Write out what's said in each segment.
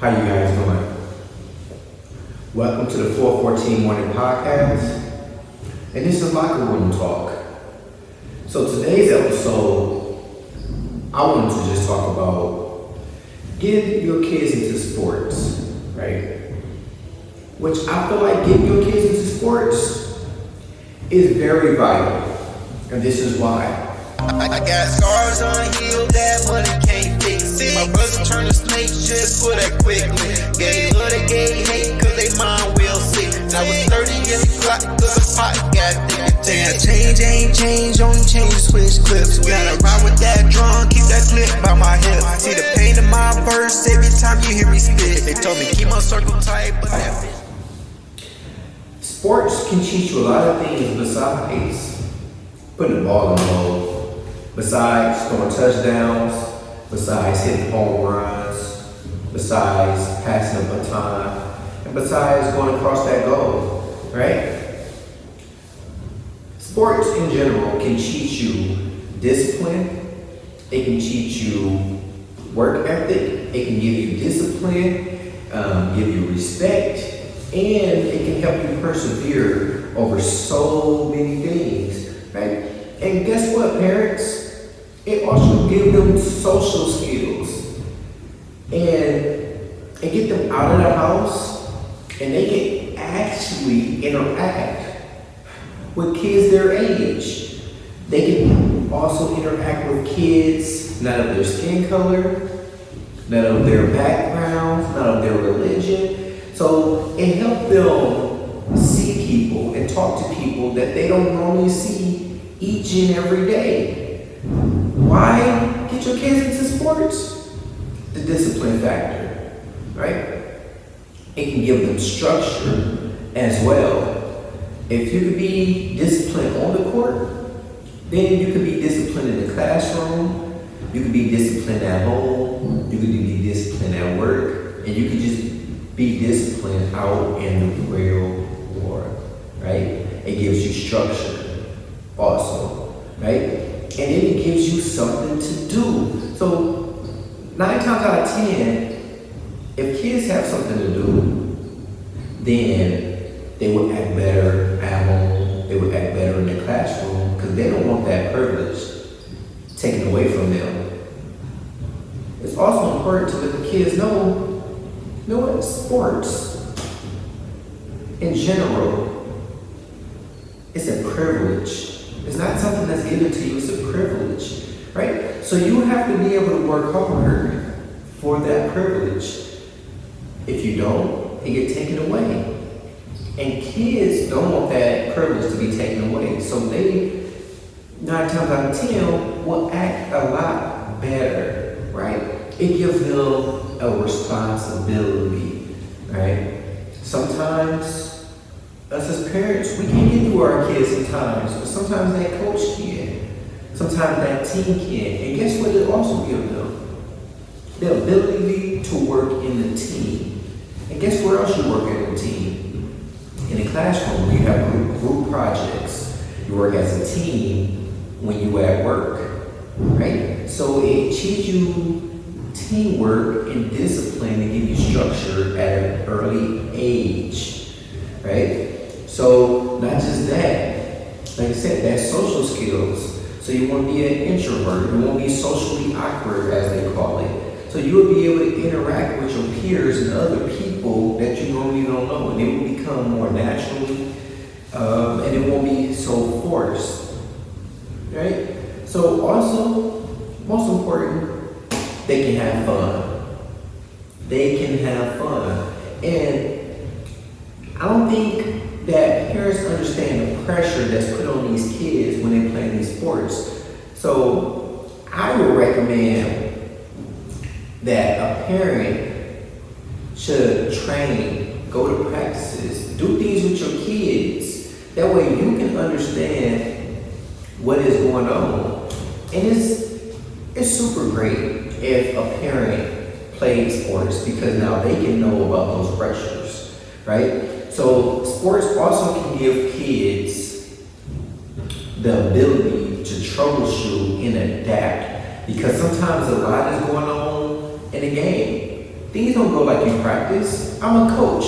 How you guys doing? Welcome to the 414 Morning Podcast. And this is Locker Room Talk. So today's episode, I wanted to just talk about getting your kids into sports, right? Which I feel like getting your kids into sports is very vital. And this is why. I got scars on heel that money can't fix it. My brother turned to snake just for that quickly. Gay love, they gay hate cause they mind will sick. I was 30 in the clock cause the pot got thick. Damn, change ain't change, only change switch clips. Gotta ride with that drum, keep that clip by my hip. See the pain in my verse every time you hear me spit. They told me keep my circle tight, but that fit. Sports can teach you a lot of things besides putting the ball in the hole. Besides scoring touchdowns, besides hitting home runs, besides passing a baton, and besides going across that goal, right? Sports in general can teach you discipline, it can teach you work ethic, it can give you discipline, give you respect, and it can help you persevere over so many things, right? And guess what, parents? It also gives them social skills and get them out of the house, and they can actually interact with kids their age. They can also interact with kids, not of their skin color, not of their backgrounds, not of their religion. So it helps them see people and talk to people that they don't normally see each and every day. Why get your kids into sports? The discipline factor, right? It can give them structure as well. If you could be disciplined on the court, then you could be disciplined in the classroom, you could be disciplined at home, you could be disciplined at work, and you could just be disciplined out in the real world, right? It gives you structure also, right? And then it gives you something to do. So 9 times out of 10, if kids have something to do, then they would act better at home, they would act better in the classroom, because they don't want that privilege taken away from them. It's also important to let the kids know what sports in general is a privilege. It's not something that's given to you, it's a privilege, right? So you have to be able to work hard for that privilege. If you don't, it gets taken away. And kids don't want that privilege to be taken away. So they, 9 times out of 10, will act a lot better, right? It gives them a responsibility, right? Sometimes, us as parents, we can't get to our kids sometimes, but sometimes that coach can. Sometimes that team can. And guess what it also gives them? The ability to work in the team. And guess where else you work in the team? In the classroom, you have group projects. You work as a team when you at work, right? So it teaches you teamwork and discipline to give you structure at an early age, right? So not just that, like I said, that's social skills. So you won't be an introvert, you won't be socially awkward as they call it. So you will be able to interact with your peers and other people that you normally don't know, and it will become more naturally, and it won't be so forced, right? So also, most important, they can have fun. They can have fun. And I don't think that parents understand the pressure that's put on these kids when they play these sports. So I would recommend that a parent should train, go to practices, do things with your kids. That way you can understand what is going on. And it's super great if a parent plays sports, because now they can know about those pressures, right? So sports also can give kids the ability to troubleshoot and adapt, because sometimes a lot is going on in a game. Things don't go like you practice. I'm a coach.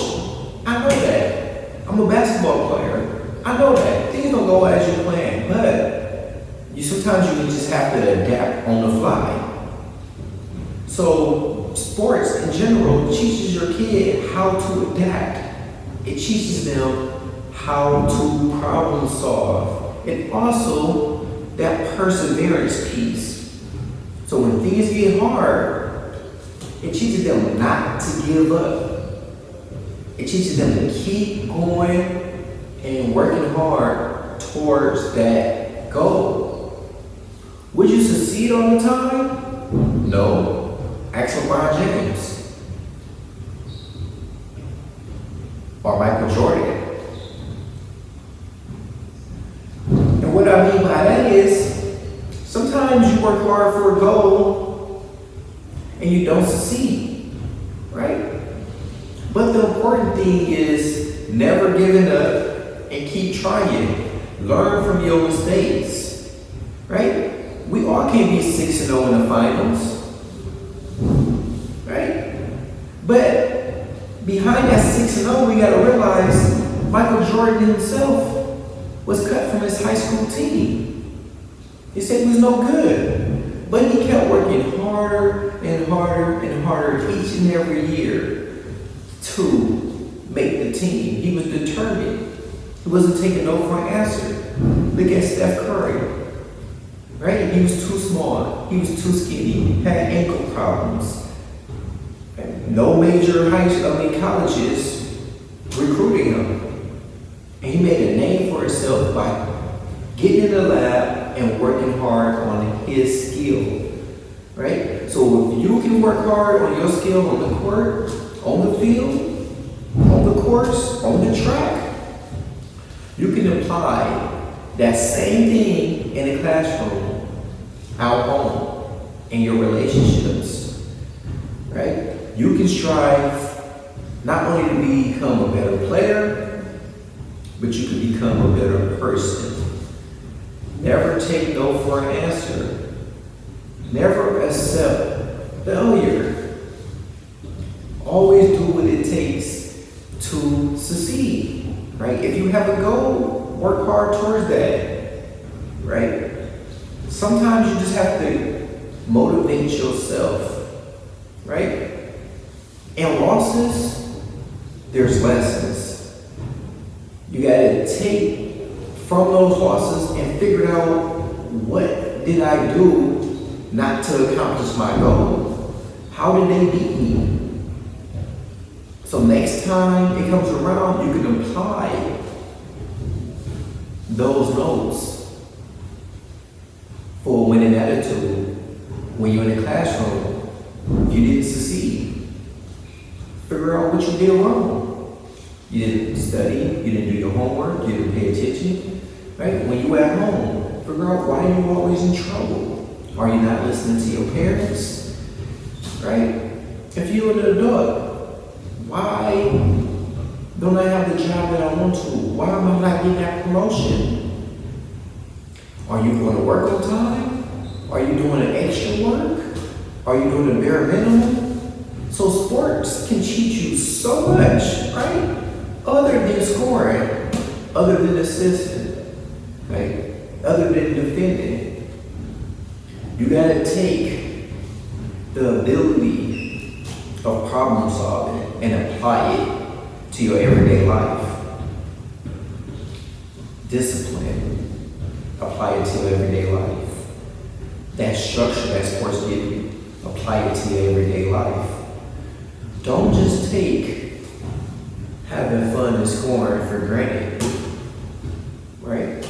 I know that. I'm a basketball player. I know that. Things don't go as you plan, but sometimes you just have to adapt on the fly. So sports in general teaches your kid how to adapt. It teaches them how to problem solve. And also that perseverance piece. So when things get hard, it teaches them not to give up. It teaches them to keep going and working hard towards that goal. Would you succeed all the time? No. Ask LeBron James or Michael Jordan. And what I mean by that is, sometimes you work hard for a goal and you don't succeed, right? But the important thing is never giving up and keep trying. Learn from your mistakes, right? We all can't be 6-0 in the finals, right? But behind that 6-0, we gotta realize Michael Jordan himself was cut from his high school team. He said he was no good, but he kept working harder and harder and harder each and every year to make the team. He was determined. He wasn't taking no for an answer. Look at Steph Curry, right? He was too small. He was too skinny. Had ankle problems. No major colleges recruiting him. And he made a name for himself by getting in the lab and working hard on his skill, right? So if you can work hard on your skill on the court, on the field, on the course, on the track, you can apply that same thing in the classroom, out home, in your relationships, right? You can strive not only to become a better player, but you can become a better person. Never take no for an answer. Never accept failure. Always do what it takes to succeed, right? If you have a goal, work hard towards that, right? Sometimes you just have to motivate yourself, right? In losses, there's lessons. You gotta take from those losses and figure out, what did I do not to accomplish my goal? How did they beat me? So next time it comes around, you can apply those notes for a winning attitude. When you're in the classroom, you didn't succeed. Figure out what you did wrong. You didn't study, you didn't do your homework, you didn't pay attention, right? When you were at home, figure out why you're always in trouble. Are you not listening to your parents, right? If you're an adult, why don't I have the job that I want to? Why am I not getting that promotion? Are you going to work on time? Are you doing an extra work? Are you doing the bare minimum? So sports can teach you so much, right? Other than scoring, other than assisting, right? Other than defending. You gotta take the ability of problem solving and apply it to your everyday life. Discipline, apply it to your everyday life. That structure that sports give you, apply it to your everyday life. Don't just take having fun and scoring for granted, right?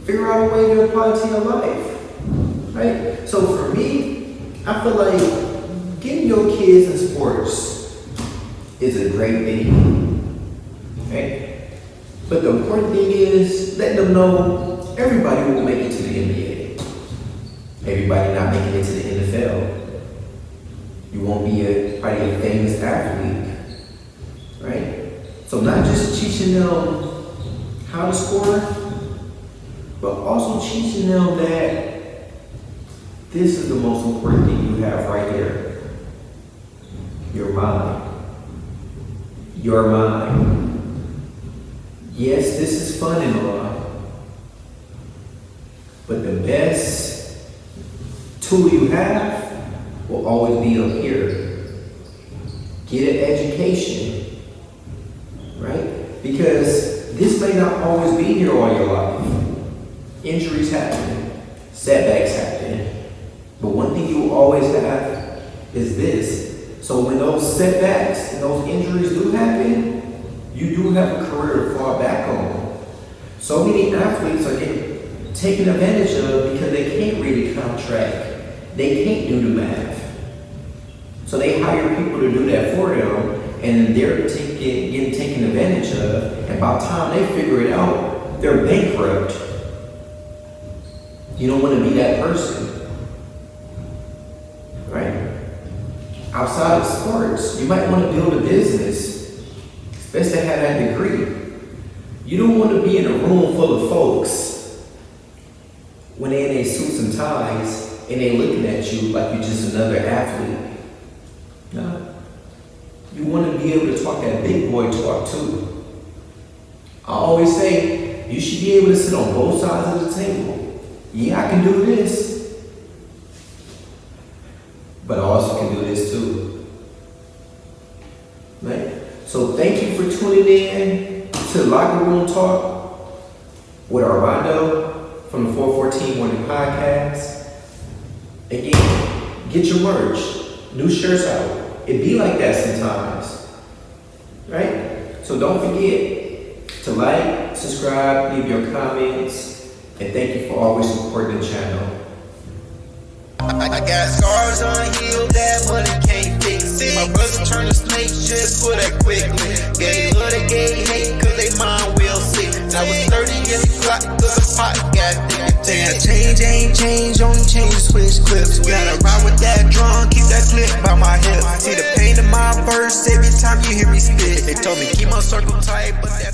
Figure out a way to apply it to your life, right? So for me, I feel like getting your kids in sports is a great thing, right? But the important thing is letting them know everybody will make it to the NBA. Everybody not making it to the NFL. You won't be probably a famous athlete, right? So not just teaching them how to score, but also teaching them that this is the most important thing you have right here. You're mine. You're mine. Yes, this is fun and all, but the best tool you have will always be up here. Get an education, right? Because this may not always be here all your life. Injuries happen, setbacks happen, but one thing you will always have is this. So when those setbacks and those injuries do happen, you do have a career to fall back on. So many athletes are getting taken advantage of because they can't read a contract. They can't do the math. So they hire people to do that for them, and they're getting taken advantage of. And by the time they figure it out, they're bankrupt. You don't want to be that person, right? Outside of sports, you might want to build a business. It's best to have that degree. You don't want to be in a room full of folks when they're in their suits and ties and they're looking at you like you're just another athlete. No. You want to be able to talk that big boy talk too. I always say, you should be able to sit on both sides of the table. Yeah, I can do this, but I also can do this too. Right? So thank you for tuning in to Locker Room Talk with Armando from the 414 Morning Podcast. Again, get your merch, new shirts out. It be like that sometimes, right? So don't forget to like, subscribe, leave your comments, and thank you for always supporting the channel. I got scars unhealed that money can't fix it. My brother turned a snake just for that quickly. Gay love, they gay hate cause they mind will sick. I was 30 in the clock cause the pot got thick. Damn, change ain't change, only change switch clips. Gotta ride with that drum, keep that clip by my hip. See the pain in my verse every time you hear me spit. They told me keep my circle tight, but that